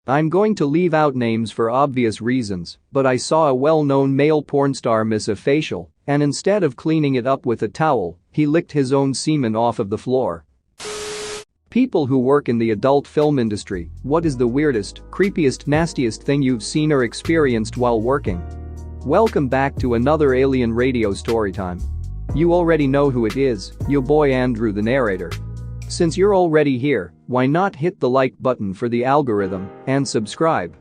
I'm going to leave out names for obvious reasons, but I saw a well-known male porn star miss a facial, and instead of cleaning it up with a towel, he licked his own semen off of the floor. People who work in the adult film industry, what is the weirdest, creepiest, nastiest thing you've seen or experienced while working? Welcome back to another Alien Radio Storytime. You already know who it is, your boy Andrew the narrator. Since you're already here, why not hit the like button for the algorithm and subscribe?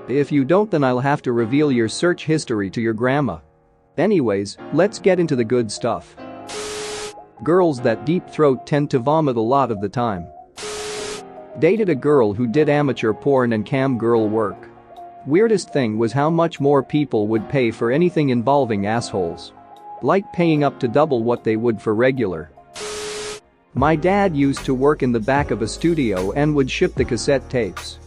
If you don't, then I'll have to reveal your search history to your grandma. Anyways, let's get into the good stuff. Girls that deep throat tend to vomit a lot of the time. Dated a girl who did amateur porn and cam girl work. Weirdest thing was how much more people would pay for anything involving assholes. Like paying up to double what they would for regular. My dad used to work in the back of a studio and would ship the cassette tapes.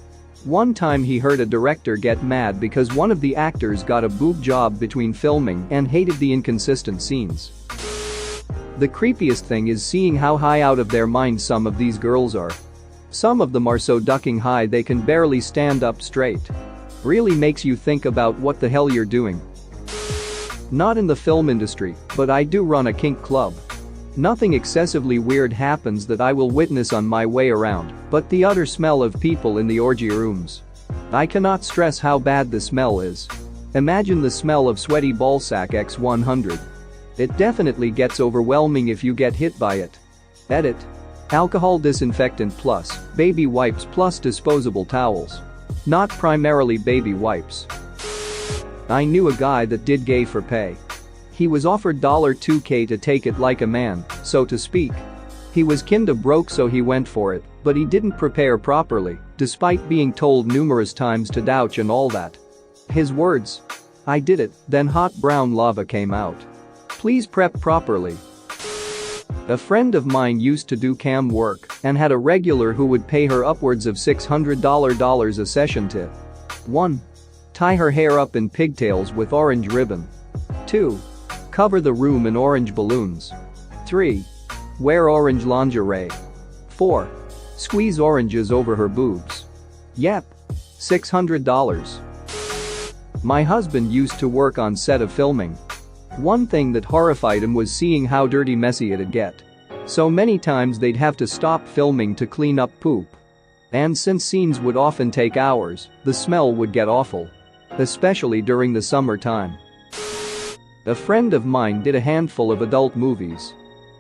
One time he heard a director get mad because one of the actors got a boob job between filming and hated the inconsistent scenes. The creepiest thing is seeing how high out of their mind some of these girls are. Some of them are so ducking high they can barely stand up straight. Really makes you think about what the hell you're doing. Not in the film industry, but I do run a kink club. Nothing excessively weird happens that I will witness on my way around, but the utter smell of people in the orgy rooms. I cannot stress how bad the smell is. Imagine the smell of sweaty ballsack x 100. It definitely gets overwhelming if you get hit by it. Edit. Alcohol disinfectant plus baby wipes plus disposable towels. Not primarily baby wipes. I knew a guy that did gay for pay. He was offered $2K to take it like a man, so to speak. He was kinda broke, so he went for it, but he didn't prepare properly, despite being told numerous times to douche and all that. His words: "I did it, then hot brown lava came out. Please prep properly." A friend of mine used to do cam work and had a regular who would pay her upwards of $600 a session to 1. Tie her hair up in pigtails with orange ribbon. 2. Cover the room in orange balloons. 3. Wear orange lingerie. 4. Squeeze oranges over her boobs. Yep. $600. My husband used to work on set of filming. One thing that horrified him was seeing how dirty messy it'd get. So many times they'd have to stop filming to clean up poop. And since scenes would often take hours, the smell would get awful. Especially during the summertime. A friend of mine did a handful of adult movies.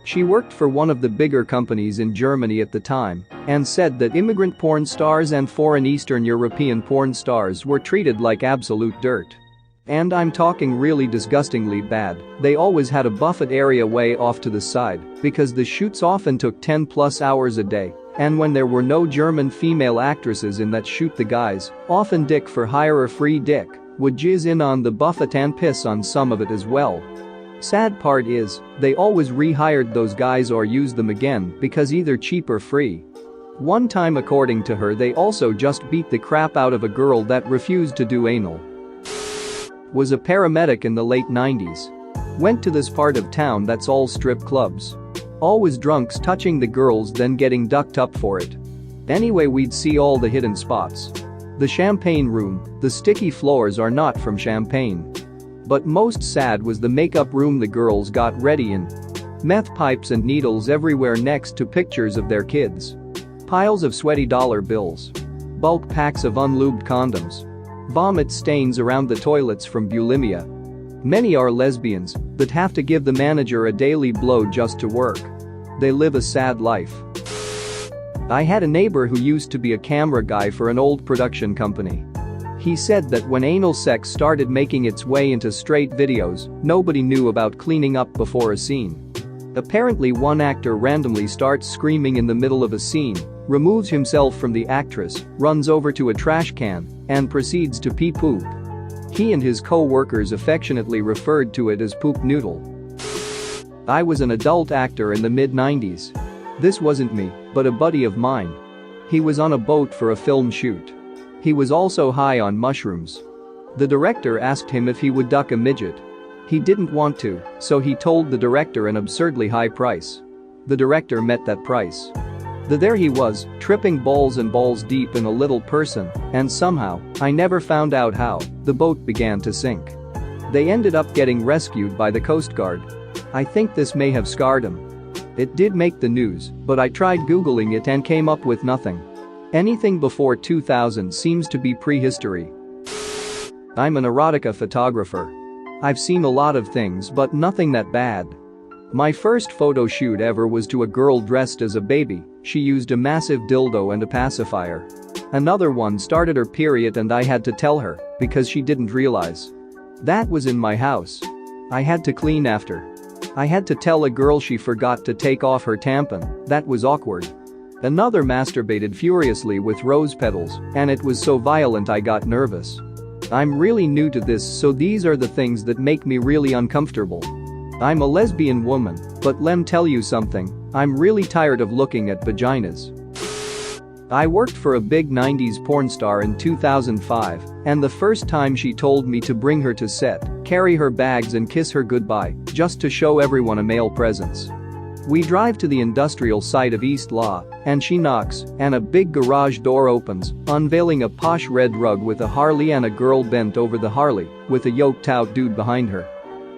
She worked for one of the bigger companies in Germany at the time and said that immigrant porn stars and foreign Eastern European porn stars were treated like absolute dirt. And I'm talking really disgustingly bad. They always had a buffet area way off to the side because the shoots often took 10+ hours a day, and when there were no German female actresses in that shoot, the guys, often dick for hire or free dick, would jizz in on the buffet and piss on some of it as well. Sad part is, they always rehired those guys or used them again because either cheap or free. One time, according to her, they also just beat the crap out of a girl that refused to do anal. Was a paramedic in the late 90s. Went to this part of town that's all strip clubs. Always drunks touching the girls then getting ducked up for it. Anyway, we'd see all the hidden spots. The champagne room, the sticky floors are not from champagne. But most sad was the makeup room the girls got ready in. Meth pipes and needles everywhere next to pictures of their kids. Piles of sweaty dollar bills. Bulk packs of unlubed condoms. Vomit stains around the toilets from bulimia. Many are lesbians that have to give the manager a daily blow just to work. They live a sad life. I had a neighbor who used to be a camera guy for an old production company. He said that when anal sex started making its way into straight videos, nobody knew about cleaning up before a scene. Apparently, one actor randomly starts screaming in the middle of a scene, removes himself from the actress, runs over to a trash can, and proceeds to pee poop. He and his co-workers affectionately referred to it as poop noodle. I was an adult actor in the mid-90s. This wasn't me, but a buddy of mine. He was on a boat for a film shoot. He was also high on mushrooms. The director asked him if he would duck a midget. He didn't want to, so he told the director an absurdly high price. The director met that price. There he was, tripping balls and balls deep in a little person, and somehow, I never found out how, the boat began to sink. They ended up getting rescued by the Coast Guard. I think this may have scarred him. It did make the news, but I tried googling it and came up with nothing. Anything before 2000 seems to be prehistory. I'm an erotica photographer. I've seen a lot of things but nothing that bad. My first photo shoot ever was to a girl dressed as a baby. She used a massive dildo and a pacifier. Another one started her period and I had to tell her, because she didn't realize. That was in my house. I had to clean after. I had to tell a girl she forgot to take off her tampon. That was awkward. Another masturbated furiously with rose petals, and it was so violent I got nervous. I'm really new to this, so these are the things that make me really uncomfortable. I'm a lesbian woman, but lem tell you something, I'm really tired of looking at vaginas. I worked for a big 90s porn star in 2005, and the first time she told me to bring her to set, carry her bags and kiss her goodbye, just to show everyone a male presence. We drive to the industrial site of East Law, and she knocks, and a big garage door opens, unveiling a posh red rug with a Harley and a girl bent over the Harley, with a yoked-out dude behind her.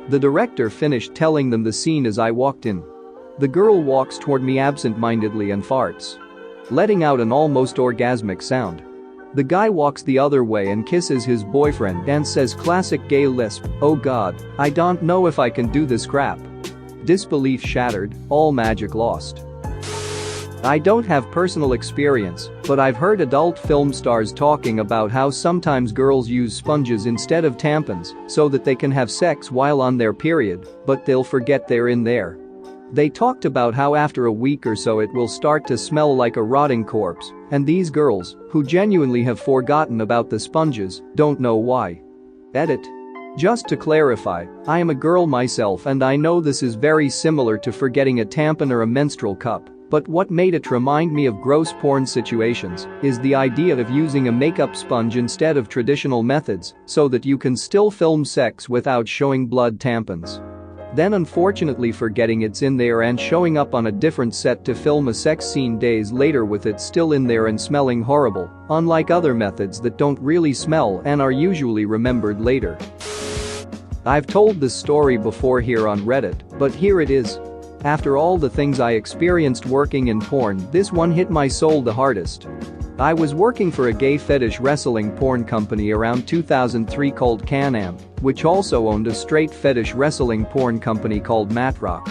The director finished telling them the scene as I walked in. The girl walks toward me absent-mindedly and farts, letting out an almost orgasmic sound. The guy walks the other way and kisses his boyfriend and says classic gay lisp, "Oh god, I don't know if I can do this crap." Disbelief shattered, all magic lost. I don't have personal experience, but I've heard adult film stars talking about how sometimes girls use sponges instead of tampons so that they can have sex while on their period, but they'll forget they're in there. They talked about how after a week or so it will start to smell like a rotting corpse, and these girls, who genuinely have forgotten about the sponges, don't know why. Edit. Just to clarify, I am a girl myself and I know this is very similar to forgetting a tampon or a menstrual cup, but what made it remind me of gross porn situations is the idea of using a makeup sponge instead of traditional methods so that you can still film sex without showing blood tampons. Then unfortunately forgetting it's in there and showing up on a different set to film a sex scene days later with it still in there and smelling horrible, unlike other methods that don't really smell and are usually remembered later. I've told this story before here on Reddit, but here it is. After all the things I experienced working in porn, this one hit my soul the hardest. I was working for a gay fetish wrestling porn company around 2003 called Can-Am, which also owned a straight fetish wrestling porn company called Matrock.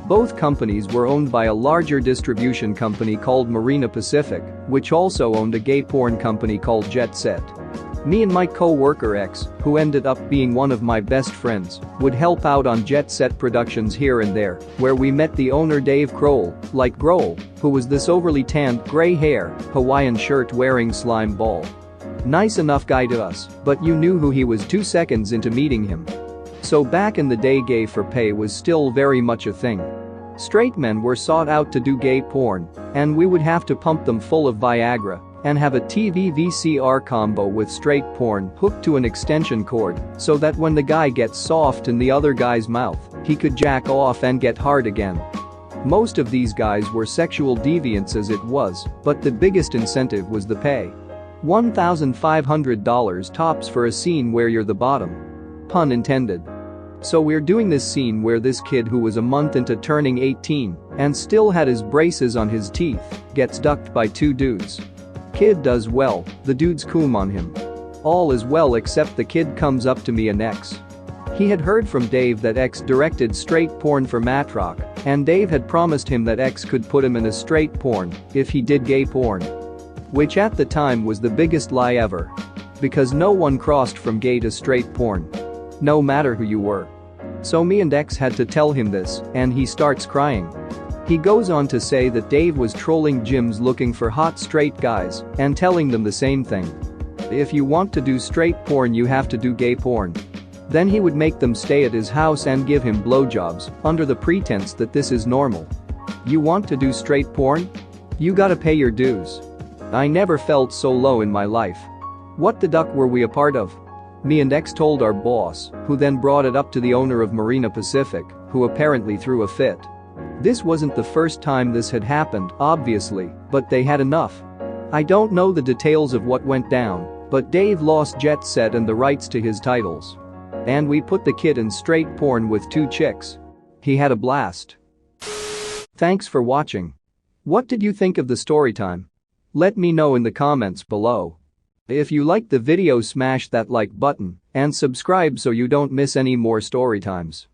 Both companies were owned by a larger distribution company called Marina Pacific, which also owned a gay porn company called Jet Set. Me and my co-worker X, who ended up being one of my best friends, would help out on Jet Set productions here and there, where we met the owner Dave Grohl, like Grohl, who was this overly tanned, gray hair, Hawaiian shirt wearing slime ball. Nice enough guy to us, but you knew who he was 2 seconds into meeting him. So back in the day gay for pay was still very much a thing. Straight men were sought out to do gay porn, and we would have to pump them full of Viagra and have a TV VCR combo with straight porn hooked to an extension cord so that when the guy gets soft in the other guy's mouth, he could jack off and get hard again. Most of these guys were sexual deviants as it was, but the biggest incentive was the pay. $1,500 tops for a scene where you're the bottom. Pun intended. So we're doing this scene where this kid who was a month into turning 18 and still had his braces on his teeth gets ducked by 2 dudes. Kid does well, the dudes coom on him. All is well except the kid comes up to me and X. He had heard from Dave that X directed straight porn for Matrock, and Dave had promised him that X could put him in a straight porn if he did gay porn. Which at the time was the biggest lie ever. Because no one crossed from gay to straight porn. No matter who you were. So me and X had to tell him this, and he starts crying. He goes on to say that Dave was trolling gyms looking for hot straight guys and telling them the same thing. If you want to do straight porn you have to do gay porn. Then he would make them stay at his house and give him blowjobs under the pretense that this is normal. You want to do straight porn? You gotta pay your dues. I never felt so low in my life. What the duck were we a part of? Me and X told our boss, who then brought it up to the owner of Marina Pacific, who apparently threw a fit. This wasn't the first time this had happened, obviously, but they had enough. I don't know the details of what went down, but Dave lost Jet Set and the rights to his titles. And we put the kid in straight porn with 2 chicks. He had a blast. Thanks for watching. What did you think of the story time? Let me know in the comments below. If you liked the video, smash that like button and subscribe so you don't miss any more story times.